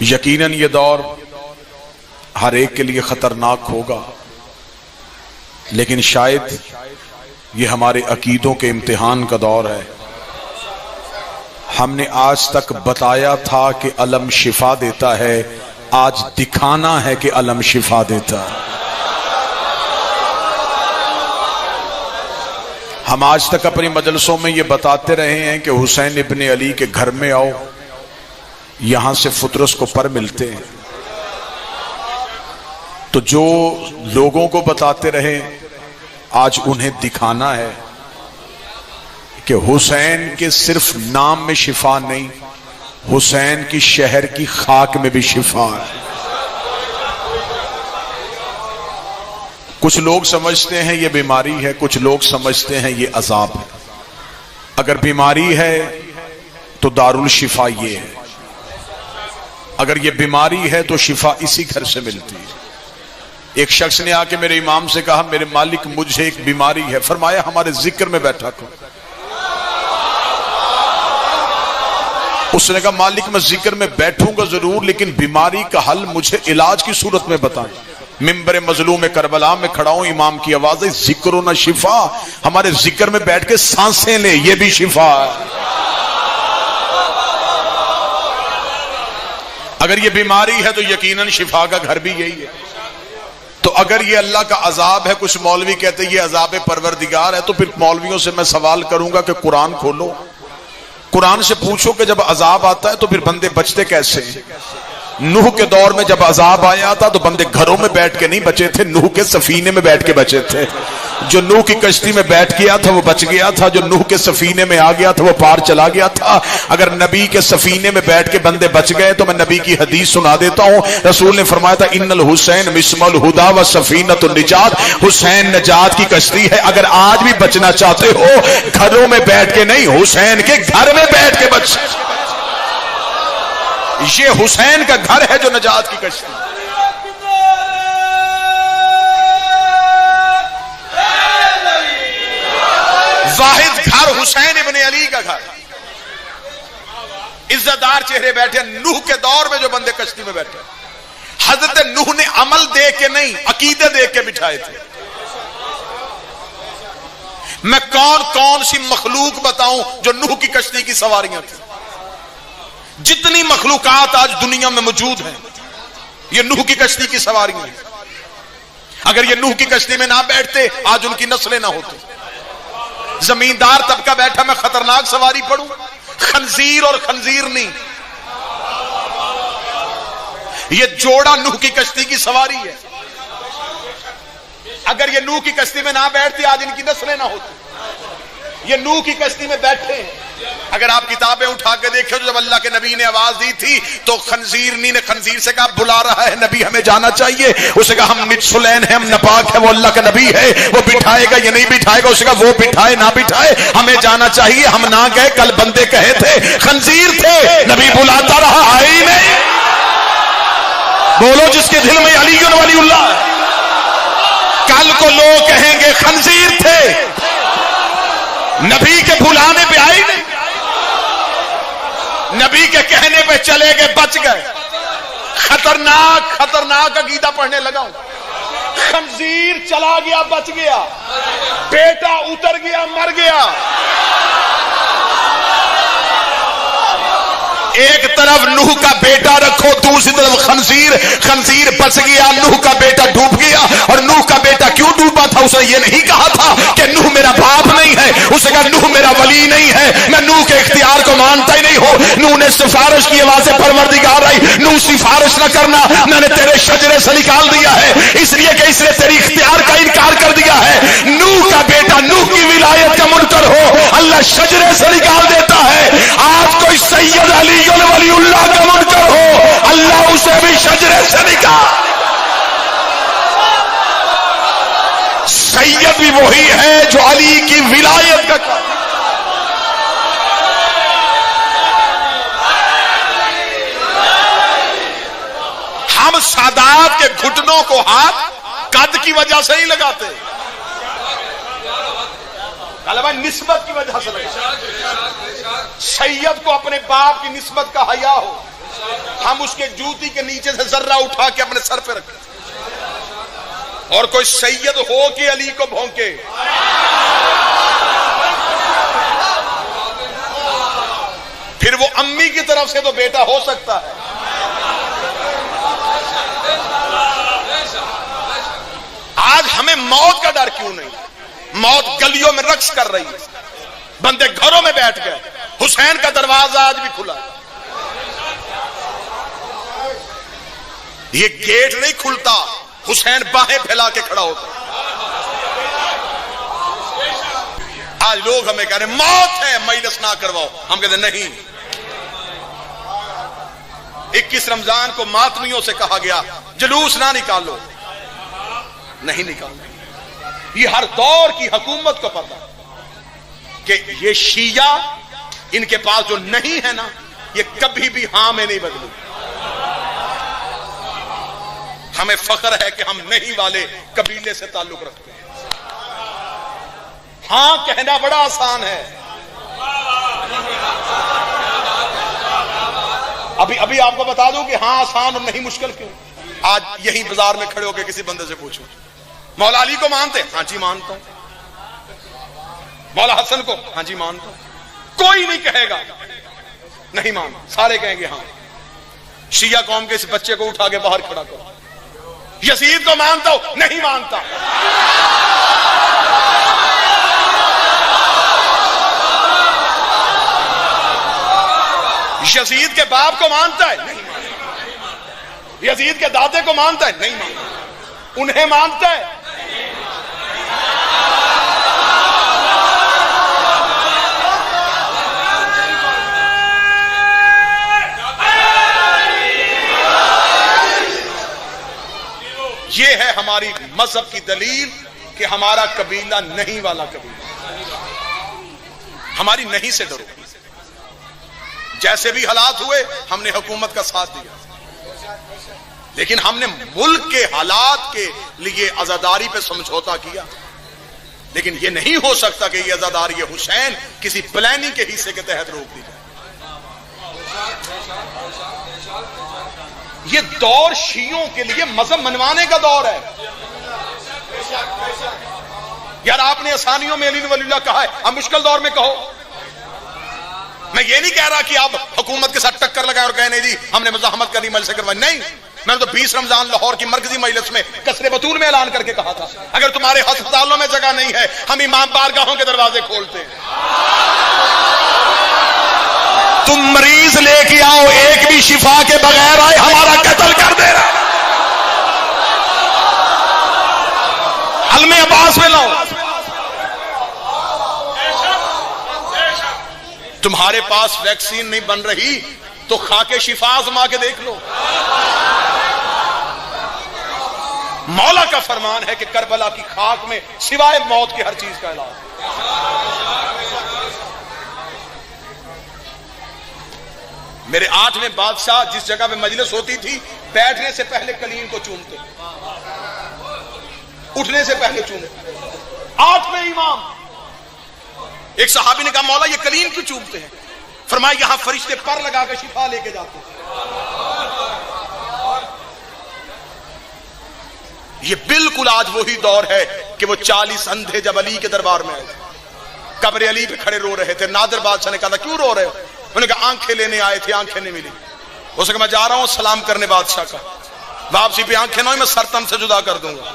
یقیناً یہ دور ہر ایک کے لیے خطرناک ہوگا، لیکن شاید یہ ہمارے عقیدوں کے امتحان کا دور ہے۔ ہم نے آج تک بتایا تھا کہ علم شفا دیتا ہے، آج دکھانا ہے کہ علم شفا دیتا ہے۔ ہم آج تک اپنی مجلسوں میں یہ بتاتے رہے ہیں کہ حسین ابن علی کے گھر میں آؤ، یہاں سے فطرس کو پر ملتے ہیں۔ تو جو لوگوں کو بتاتے رہے آج انہیں دکھانا ہے کہ حسین کے صرف نام میں شفا نہیں، حسین کی شہر کی خاک میں بھی شفا ہے۔ کچھ لوگ سمجھتے ہیں یہ بیماری ہے، کچھ لوگ سمجھتے ہیں یہ عذاب ہے۔ اگر بیماری ہے تو دارالشفا یہ ہے، اگر یہ بیماری ہے تو شفا اسی گھر سے ملتی ہے۔ ایک شخص نے آ کے میرے امام سے کہا میرے مالک مجھے ایک بیماری ہے، فرمایا ہمارے ذکر میں بیٹھا کرو۔ اس نے کہا مالک میں ذکر میں بیٹھوں گا ضرور، لیکن بیماری کا حل مجھے علاج کی صورت میں بتائیں۔ ممبر مظلوم کربلا میں کھڑا ہوں، امام کی آواز ہے ذکر و نہ شفا، ہمارے ذکر میں بیٹھ کے سانسیں لے یہ بھی شفا ہے۔ اگر یہ بیماری ہے تو یقیناً شفا کا گھر بھی یہی ہے۔ تو اگر یہ اللہ کا عذاب ہے، کچھ مولوی کہتے ہیں یہ عذاب پروردگار ہے، تو پھر مولویوں سے میں سوال کروں گا کہ قرآن کھولو، قرآن سے پوچھو کہ جب عذاب آتا ہے تو پھر بندے بچتے کیسے ہیں؟ نوح کے دور میں جب عذاب آیا تھا تو بندے گھروں میں بیٹھ کے نہیں بچے تھے، نوح کے سفینے میں بیٹھ کے بچے تھے۔ جو نوح کی کشتی میں بیٹھ گیا تھا وہ بچ گیا تھا، جو نوح کے سفینے میں آ گیا تھا وہ پار چلا گیا تھا۔ اگر نبی کے سفینے میں بیٹھ کے بندے بچ گئے تو میں نبی کی حدیث سنا دیتا ہوں۔ رسول نے فرمایا تھا ان الحسین مسم الہدا و سفینۃ النجات، حسین نجات کی کشتی ہے۔ اگر آج بھی بچنا چاہتے ہو گھروں میں بیٹھ کے نہیں، حسین کے گھر میں بیٹھ کے بچ۔ یہ حسین کا گھر ہے جو نجات کی کشتی۔ واحد گھر حسین ابن علی کا گھر، عزت دار چہرے بیٹھے۔ نوح کے دور میں جو بندے کشتی میں بیٹھے، حضرت نوح نے عمل دیکھ کے نہیں عقیدے دیکھ کے بٹھائے تھے۔ میں کون کون سی مخلوق بتاؤں جو نوح کی کشتی کی سواریاں تھیں؟ جتنی مخلوقات آج دنیا میں موجود ہیں یہ نوح کی کشتی کی سواریاں ہیں۔ اگر یہ نوح کی کشتی میں نہ بیٹھتے آج ان کی نسلیں نہ ہوتی۔ زمیندار طبقہ بیٹھا میں خطرناک سواری پڑھوں، خنزیر اور خنزیر نہیں، یہ جوڑا نوح کی کشتی کی سواری ہے۔ اگر یہ نوح کی کشتی میں نہ بیٹھتے آج ان کی نسلیں نہ ہوتی۔ یہ نوح کی کشتی میں بیٹھے ہیں۔ اگر آپ کتابیں اٹھا کے دیکھیں تو جب اللہ کے نبی نے آواز دی تھی تو خنزیرنی نے خنزیر سے کہا بلا رہا ہے نبی ہمیں جانا چاہیے۔ اسے کہا ہم نجسلین ہیں، ہم ناپاک ہیں، وہ اللہ کا نبی ہے، وہ بٹھائے گا یا نہیں بٹھائے گا؟ اسے کہا وہ بٹھائے نہ بٹھائے ہمیں جانا چاہیے، ہم نہ گئے۔ کل بندے کہے تھے خنزیر تھے، نبی بلاتا رہا آئے ہی نہیں۔ بولو جس کے دل میں علی ولی اللہ، کل کو لوگ کہیں گے خنزیر تھے، نبی کے بلانے پہ آئے نہیں، نبی کے کہنے پہ چلے گئے بچ گئے۔ خطرناک خطرناک عقیدہ پڑھنے لگا ہوں۔ خنزیر چلا گیا بچ گیا، بیٹا اتر گیا مر گیا۔ ایک طرف نوح کا بیٹا رکھو، دوسری طرف خنزیر، خنزیر بچ گیا، نوح کا بیٹا ڈوب گیا۔ اور نوح کا بیٹا کیوں ڈوبا تھا؟ اسے یہ نہیں کہا تھا کہ نوح میرا باپ نہیں ہے، اسے کہا نوح میرا ولی نہیں ہے، میں نوح کے اختیار کو مانتا ہی نہیں ہوں۔ نوح نے سفارش کی، آواز پروردگار آئی نوح سفارش نہ کرنا، میں نے تیرے شجرے سے نکال دیا ہے، اس لیے کہ اس نے تیری اختیار کا انکار کر دیا ہے۔ نوح کا بیٹا نوح کی ولایت کا منکر ہو، اللہ شجرے سے نکال دیتا ہے۔ آج کوئی سید علی ولی اللہ کا منکر ہو، اللہ اسے بھی شجرے سے نکال۔ سید بھی وہی ہے جو علی کی ولایت کا کام۔ ہم سادات کے گھٹنوں کو ہاتھ قد کی وجہ سے نہیں لگاتے، نسبت کی وجہ سے لگاتے۔ سید کو اپنے باپ کی نسبت کا حیا ہو، ہم اس کے جوتی کے نیچے سے ذرہ اٹھا کے اپنے سر پہ رکھیں، اور کوئی سید ہو کہ علی کو بھونکے، پھر وہ امی کی طرف سے تو بیٹا ہو سکتا ہے۔ آج ہمیں موت کا ڈر کیوں نہیں؟ موت گلیوں میں رقص کر رہی ہے، بندے گھروں میں بیٹھ گئے، حسین کا دروازہ آج بھی کھلا ہے۔ یہ گیٹ نہیں کھلتا، حسین باہیں پھیلا کے کھڑا ہوتا۔ آج لوگ ہمیں کہہ رہے ہیں موت ہے مجلس نہ کرواؤ، ہم کہتے ہیں نہیں۔ 21 رمضان کو ماتمیوں سے کہا گیا جلوس نہ نکالو، نہیں نکالو۔ یہ ہر دور کی حکومت کو پتا کہ یہ شیعہ ان کے پاس جو نہیں ہے نا، یہ کبھی بھی ہاں میں نہیں بدلے۔ ہمیں فخر ہے کہ ہم نہیں والے قبیلے سے تعلق رکھتے ہیں۔ ہاں کہنا بڑا آسان ہے۔ ابھی آپ کو بتا دوں کہ ہاں آسان اور نہیں مشکل کیوں۔ آج یہی بازار میں کھڑے ہو کے کسی بندے سے پوچھو مولا علی کو مانتے؟ ہاں جی مانتا ہوں۔ مولا حسن کو؟ ہاں جی مانتا ہوں۔ کوئی نہیں کہے گا نہیں مانتا، سارے کہیں گے ہاں۔ شیعہ قوم کے اس بچے کو اٹھا کے باہر کھڑا کرو، یزید کو مانتا ہو؟ نہیں مانتا۔ یزید کے باپ کو مانتا ہے؟ نہیں مانتا۔ یزید کے دادے کو مانتا ہے؟ نہیں مانتا۔ انہیں مانتا ہے؟ یہ ہے ہماری مذہب کی دلیل کہ ہمارا قبیلہ نہیں والا قبیلہ۔ ہماری نہیں سے ڈرو، جیسے بھی حالات ہوئے ہم نے حکومت کا ساتھ دیا، لیکن ہم نے ملک کے حالات کے لیے عزاداری پہ سمجھوتا کیا۔ لیکن یہ نہیں ہو سکتا کہ یہ عزاداری حسین کسی پلاننگ کے حصے کے تحت روک دی جائے۔ یہ دور شیعوں کے لیے مذہب منوانے کا دور ہے۔ یار آپ نے آسانیوں میں علی ولی اللہ کہا ہے، اب مشکل دور میں کہو۔ میں یہ نہیں کہہ رہا کہ آپ حکومت کے ساتھ ٹکر لگائے اور کہے نہیں جی ہم نے مزاحمت کرنی مجلس سے کروائی، نہیں۔ میں نے تو 20 رمضان لاہور کی مرکزی مجلس میں قصر بطول میں اعلان کر کے کہا تھا اگر تمہارے ہسپتالوں میں جگہ نہیں ہے ہم امام بارگاہوں کے دروازے کھولتے ہیں۔ تم مریض لے کے آؤ، ایک بھی شفا کے بغیر آئے ہمارا قتل کر دے رہا۔ علم عباس میں لاؤ۔ تمہارے پاس ویکسین نہیں بن رہی تو خاکے شفا آزما کے دیکھ لو۔ مولا کا فرمان ہے کہ کربلا کی خاک میں سوائے موت کے ہر چیز کا علاج۔ میرے 8ویں بادشاہ جس جگہ پہ مجلس ہوتی تھی بیٹھنے سے پہلے کلیم کو چومتے، اٹھنے سے پہلے چومتے۔ 8ویں امام، ایک صحابی نے کہا مولا یہ کلیم کیوں چومتے ہیں؟ فرمایا یہاں فرشتے پر لگا کے شفا لے کے جاتے ہیں۔ یہ بالکل آج وہی دور ہے کہ وہ 40 اندھے جب علی کے دربار میں آئے، قبر علی پہ کھڑے رو رہے تھے۔ نادر بادشاہ نے کہا تھا کیوں رو رہے ہو؟ انہوں نے کہا آنکھیں لینے آئے تھے، آنکھیں نہیں ملی۔ اس نے کہا میں جا رہا ہوں سلام کرنے بادشاہ کا، واپسی پہ آنکھیں نہ ہوئی میں سر تن سے جدا کر دوں گا۔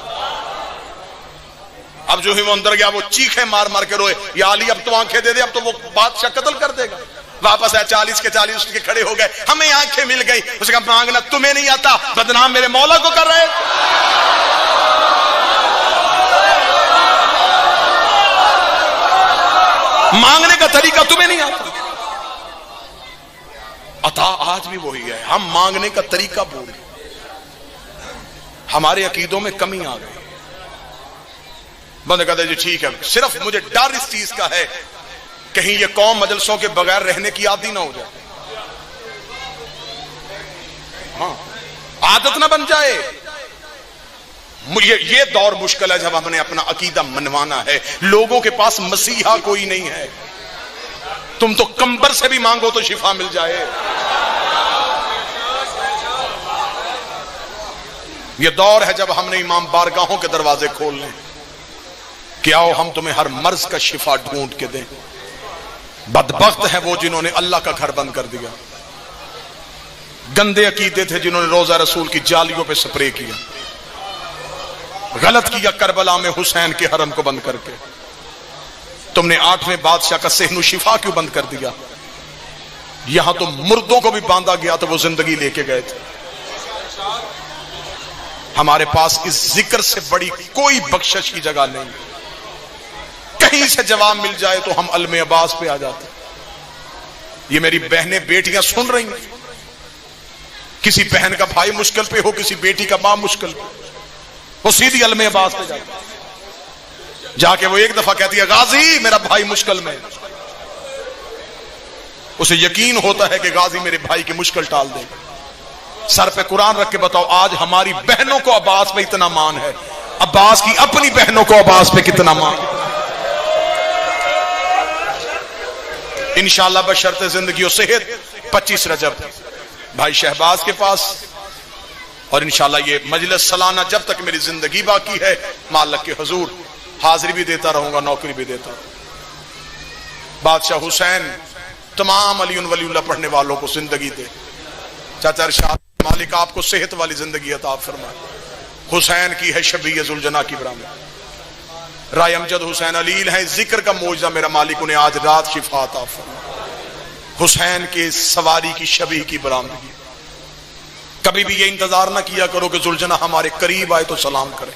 اب جو ہی وہ اندر گیا وہ چیخیں مار مار کے روئے یا علی اب تو آنکھیں دے دے، اب تو وہ بادشاہ قتل کر دے گا۔ واپس آئے 40 کے 40 اس کے کھڑے ہو گئے، ہمیں آنکھیں مل گئی۔ اس نے کہا مانگنا تمہیں نہیں آتا، بدنام میرے مولا کو کر رہے۔ مانگنے کا طریقہ تمہیں نہیں آتا۔ عطا آج بھی وہی ہے، ہم مانگنے کا طریقہ بھول گئے، ہمارے عقیدوں میں کمی آ گئی۔ بندے کہتے جی ٹھیک ہے، صرف مجھے ڈر اس چیز کا ہے کہیں یہ قوم مجلسوں کے بغیر رہنے کی عادی نہ ہو جائے، ہاں عادت نہ بن جائے۔ یہ دور مشکل ہے جب ہم نے اپنا عقیدہ منوانا ہے۔ لوگوں کے پاس مسیحا کوئی نہیں ہے، تم تو کمبر سے بھی مانگو تو شفا مل جائے۔ یہ دور ہے جب ہم نے امام بارگاہوں کے دروازے کھول لیں کہ آؤ ہم تمہیں ہر مرض کا شفا ڈھونڈ کے دیں. بدبخت ہے وہ جنہوں نے اللہ کا گھر بند کر دیا. گندے عقیدے تھے جنہوں نے روزہ رسول کی جالیوں پہ سپرے کیا. غلط کیا کربلا میں حسین کے حرم کو بند کر کے. تم نے 8ویں بادشاہ کا صحن و شفا کیوں بند کر دیا؟ یہاں تو مردوں کو بھی باندھا گیا تو وہ زندگی لے کے گئے تھے. ہمارے پاس اس ذکر سے بڑی کوئی بخشش کی جگہ نہیں. کہیں سے جواب مل جائے تو ہم علم عباس پہ آ جاتے. یہ میری بہنیں بیٹیاں سن رہی ہیں. کسی بہن کا بھائی مشکل پہ ہو, کسی بیٹی کا ماں مشکل پہ, وہ سیدھی علم عباس پہ جاتی. جا کے وہ ایک دفعہ کہتی ہے غازی میرا بھائی مشکل میں. اسے یقین ہوتا ہے کہ غازی میرے بھائی کی مشکل ٹال دے گا. سر پہ قرآن رکھ کے بتاؤ آج ہماری بہنوں کو عباس پہ اتنا مان ہے, عباس کی اپنی بہنوں کو عباس پہ کتنا مان. انشاءاللہ بشرط زندگی و صحت 25 رجب بھائی شہباز کے پاس, اور انشاءاللہ یہ مجلس سالانہ جب تک میری زندگی باقی ہے مالک کے حضور حاضری بھی دیتا رہوں گا, نوکری بھی دیتا رہوں. بادشاہ حسین تمام علی ولی اللہ پڑھنے والوں کو زندگی دے. چاچا ارشاد مالک آپ کو صحت والی زندگی عطا فرمائے. حسین کی ہے شبیہ ذوالجناح کی برآمد. رائے امجد حسین علیل ہیں, ذکر کا معجزہ میرا مالک انہیں آج رات شفا عطا فرمائے. حسین کے سواری کی شبیہ کی برآمدگی. کبھی بھی یہ انتظار نہ کیا کرو کہ ذوالجناح ہمارے قریب آئے تو سلام کرے.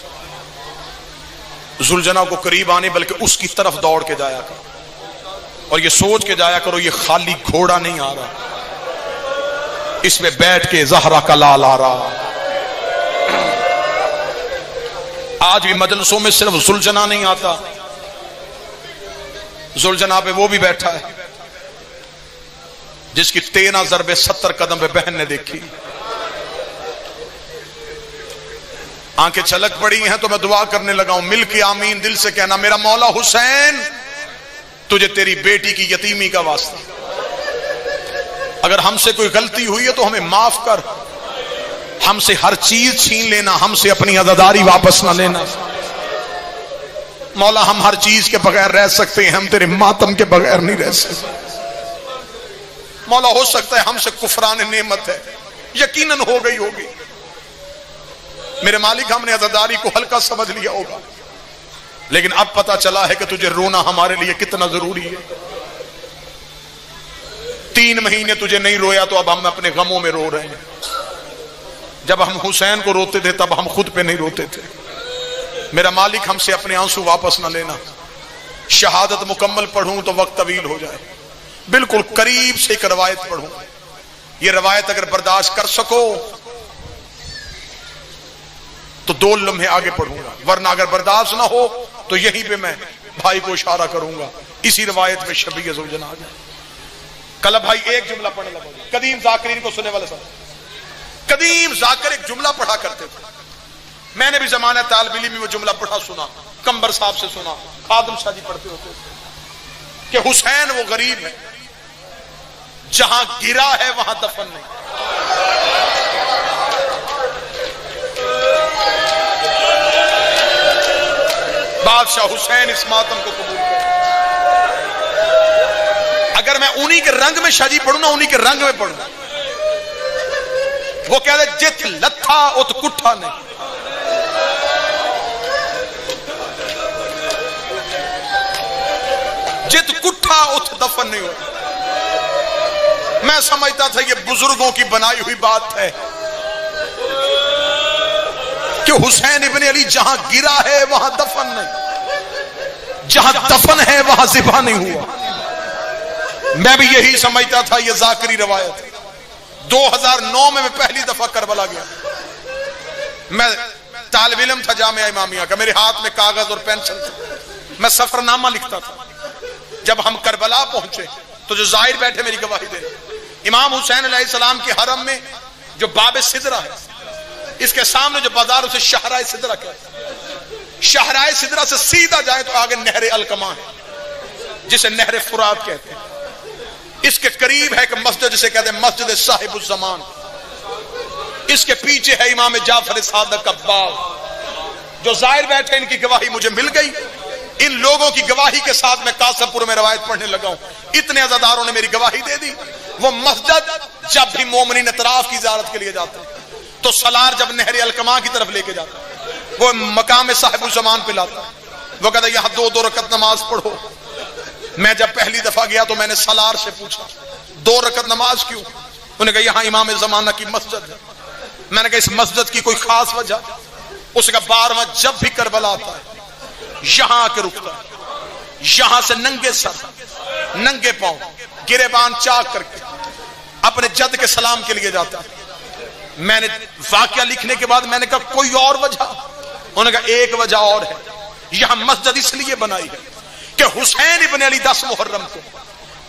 ذوالجناح کو قریب آنے بلکہ اس کی طرف دوڑ کے جایا کرو, اور یہ سوچ کے جایا کرو یہ خالی گھوڑا نہیں آ رہا, اس میں بیٹھ کے زہرا کا لال آ رہا. آج بھی مجلسوں میں صرف ذوالجناح نہیں آتا, ذوالجناح پہ وہ بھی بیٹھا ہے جس کی 13 ضرب 70 قدم پہ بہن نے دیکھی. آنکھیں چھلک پڑی ہیں تو میں دعا کرنے لگا ہوں, مل کے آمین دل سے کہنا میرا مولا حسین تجھے تیری بیٹی کی یتیمی کا واسطہ, اگر ہم سے کوئی غلطی ہوئی ہے تو ہمیں معاف کر. ہم سے ہر چیز چھین لینا, ہم سے اپنی عزاداری واپس نہ لینا. مولا ہم ہر چیز کے بغیر رہ سکتے ہیں, ہم تیرے ماتم کے بغیر نہیں رہ سکتے. مولا ہو سکتا ہے ہم سے کفران نعمت ہے, یقیناً ہو گئی ہوگی میرے مالک, ہم نے عزاداری کو ہلکا سمجھ لیا ہوگا, لیکن اب پتا چلا ہے کہ تجھے رونا ہمارے لیے کتنا ضروری ہے. 3 مہینے تجھے نہیں رویا تو اب ہم اپنے غموں میں رو رہے ہیں. جب ہم حسین کو روتے تھے تب ہم خود پہ نہیں روتے تھے. میرا مالک ہم سے اپنے آنسو واپس نہ لینا. شہادت مکمل پڑھوں تو وقت طویل ہو جائے, بالکل قریب سے ایک روایت پڑھوں. یہ روایت اگر برداشت کر سکو تو 2 لمحے آگے پڑھوں گا, ورنہ اگر برداشت نہ ہو تو یہیں پہ میں بھائی کو اشارہ کروں گا, اسی روایت میں شبیہ ذوالجناح آ جائے. کل بھائی ایک جملہ پڑھنے لگا. قدیم ذاکرین کو سننے والے سب, قدیم ذاکر ایک جملہ پڑھا کرتے تھے. میں نے بھی زمانہ طالب علم میں وہ جملہ پڑھا سنا, کمبر صاحب سے سنا, خادم شاہ جی پڑھتے ہوتے کہ حسین وہ غریب ہے جہاں گرا ہے وہاں دفن نہیں. بادشاہ حسین اس ماتم کو قبول کرے. اگر میں انہی کے رنگ میں شاہ جی پڑھوں نا, انہی کے رنگ میں پڑھوں, وہ کہہ دے جت لتھا ات کٹھا نہیں. جت کٹھا ات دفن نہیں ہو. میں سمجھتا تھا یہ بزرگوں کی بنائی ہوئی بات ہے کہ حسین ابن علی جہاں گرا ہے وہاں دفن نہیں, جہاں دفن ہے وہاں ذبح نہیں ہوا. میں بھی یہی سمجھتا تھا یہ ذاکری روایت. 2009 میں پہلی دفعہ کربلا گیا. میں طالب علم تھا جامعہ امامیہ کا, میرے ہاتھ میں کاغذ اور پینسل تھا, میں سفر نامہ لکھتا تھا. جب ہم کربلا پہنچے تو جو زائر بیٹھے میری گواہی دے, امام حسین علیہ السلام کے حرم میں جو باب سدرہ ہے, اس کے سامنے جو بازار اسے شہرائے سدرہ کہتے ہیں. شہرائے سدرہ سے سیدھا جائے تو آگے نہر القما ہے جسے نہر فرات کہتے ہیں. اس کے قریب ہے کہ مسجد جسے کہتے ہیں مسجد صاحب الزمان. اس کے پیچھے ہے امام جعفر صادق کا باغ. جو زائر بیٹھے ان کی گواہی مجھے مل گئی. ان لوگوں کی گواہی کے ساتھ میں قاسم پور میں روایت پڑھنے لگا ہوں. اتنے عزاداروں نے میری گواہی دے دی. وہ مسجد جب بھی مومنین اطراف کی زیارت کے لیے جاتے ہیں تو سالار جب نہر الکما کی طرف لے کے جاتا ہے وہ مقام صاحب الزمان پہ لاتا ہے. وہ کہتا ہے یہاں 2 رکعت نماز پڑھو. میں جب پہلی دفعہ گیا تو میں نے سالار سے پوچھا 2 رکعت نماز کیوں؟ انہوں نے کہا یہاں امام زمانہ کی مسجد ہے. میں نے کہا اس مسجد کی کوئی خاص وجہ؟ اس کا 12واں جب بھی کربلا آتا ہے یہاں آ کے رکتا ہے. یہاں سے ننگے سر ننگے پاؤں گریبان چاک کر کے اپنے جد کے سلام کے لیے جاتا ہے. میں نے واقعہ لکھنے کے بعد میں نے کہا کوئی اور وجہ؟ انہوں نے کہا ایک وجہ اور ہے. یہاں مسجد اس لیے بنائی ہے کہ حسین ابن علی 10 محرم کو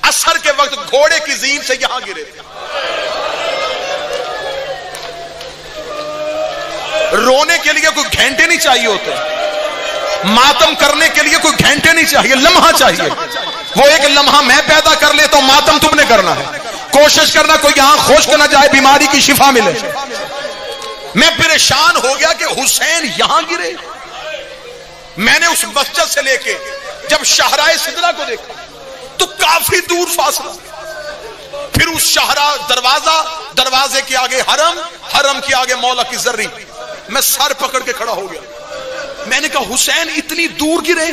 عصر کے وقت گھوڑے کی زین سے یہاں گرے تھے. رونے کے لیے کوئی گھنٹے نہیں چاہیے ہوتے, ماتم کرنے کے لیے کوئی گھنٹے نہیں چاہیے, لمحہ چاہیے. وہ ایک لمحہ میں پیدا کر لے تو ماتم تم نے کرنا ہے. کوشش کرنا کوئی آنکھ خشک نہ جائے, بیماری کی شفا ملے. میں پریشان ہو گیا کہ حسین یہاں گرے. میں نے اس مسجد سے لے کے جب شاہراہ سدرہ کو دیکھا تو کافی دور فاصلہ, پھر اس شاہراہ دروازے کے آگے حرم کے آگے مولا کی زری, میں سر پکڑ کے کھڑا ہو گیا. میں نے کہا حسین اتنی دور گرے.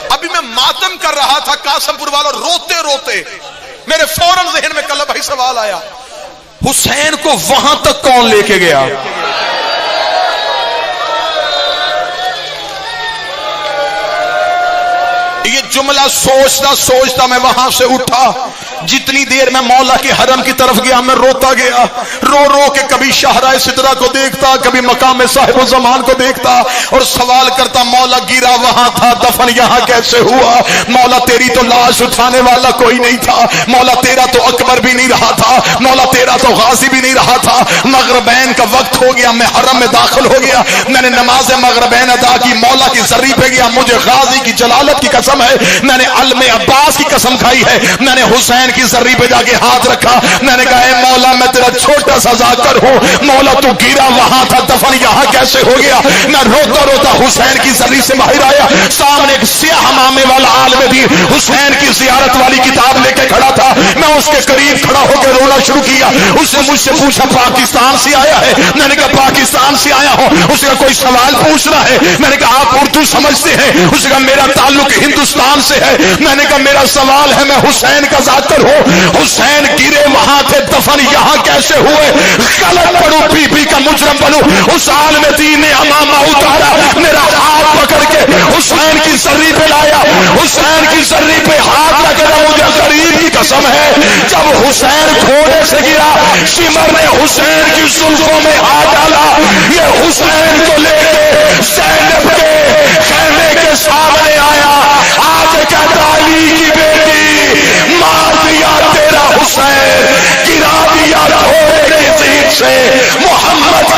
ابھی میں ماتم کر رہا تھا قاسم پور والا, روتے روتے میرے فوراً ذہن میں کل بھائی سوال آیا, حسین کو وہاں تک کون لے کے گیا؟ یہ جملہ سوچتا میں وہاں سے اٹھا. جتنی دیر میں مولا کے حرم کی طرف گیا میں روتا گیا, رو کے کبھی شاہراہ سدرہ کو دیکھتا, کبھی مقام صاحب الزمان کو دیکھتا اور سوال کرتا مولا گرا وہاں تھا, دفن یہاں کیسے ہوا؟ مولا تیری تو لاش اٹھانے والا کوئی نہیں تھا, مولا تیرا تو اکبر بھی نہیں رہا تھا, مولا تیرا تو غازی بھی نہیں رہا تھا. مغربین کا وقت ہو گیا, میں حرم میں داخل ہو گیا, میں نے نماز مغربین ادا کی, مولا کی زری پہ گیا. مجھے غازی کی جلالت کی قسم ہے, میں نے علم عباس کی قسم کھائی ہے, میں نے حسین کی زری پہ جا کے ہاتھ رکھا. میں نے کہا اے مولا میں تیرا چھوٹا سا ذاکر ہوں, مولا تو گرا وہاں تھا, دفن یہاں کیسے ہو گیا؟ میں روتا حسین کی زری سے باہر آیا. سامنے ایک سیاہ امامے والا عالم دین حسین کی زیارت والی کتاب لے کے کھڑا تھا. میں اس کے قریب کھڑا ہو کے رونا شروع کیا. اس نے مجھ سے پوچھا پاکستان سے آیا ہے؟ میں نے کہا پاکستان سے آیا ہوں. اس نے کوئی سوال پوچھنا ہے؟ میں نے کہا آپ اردو سمجھتے ہیں؟ اس نے کہا میرا تعلق ہندوستان سے ہے. میں نے کہا میرا سوال ہے, میں حسین کا ذاکر ہوں. حسین گرے وہاں تھے, دفن یہاں کیسے ہوئے؟ غلط پڑھو بی بی کا مجرم بنو. اس عالم دین نے امامہ اتارا, میرا ہاتھ پکڑ کے حسین کی زری پہ لایا. حسین کی زری پہ ہاتھ رکھا, مجھے غریب کی قسم ہے جب حسین گھوڑے سے گرا شمر نے حسین کی زلفوں میں ہاتھ ڈالا. یہ حسین کو لے کے زینب کے خیمے کے سامنے آیا. آج کہتا علی کی بیٹی مار دیا تیرا حسین, گرا دیا گھوڑے کے زیر سے. محمد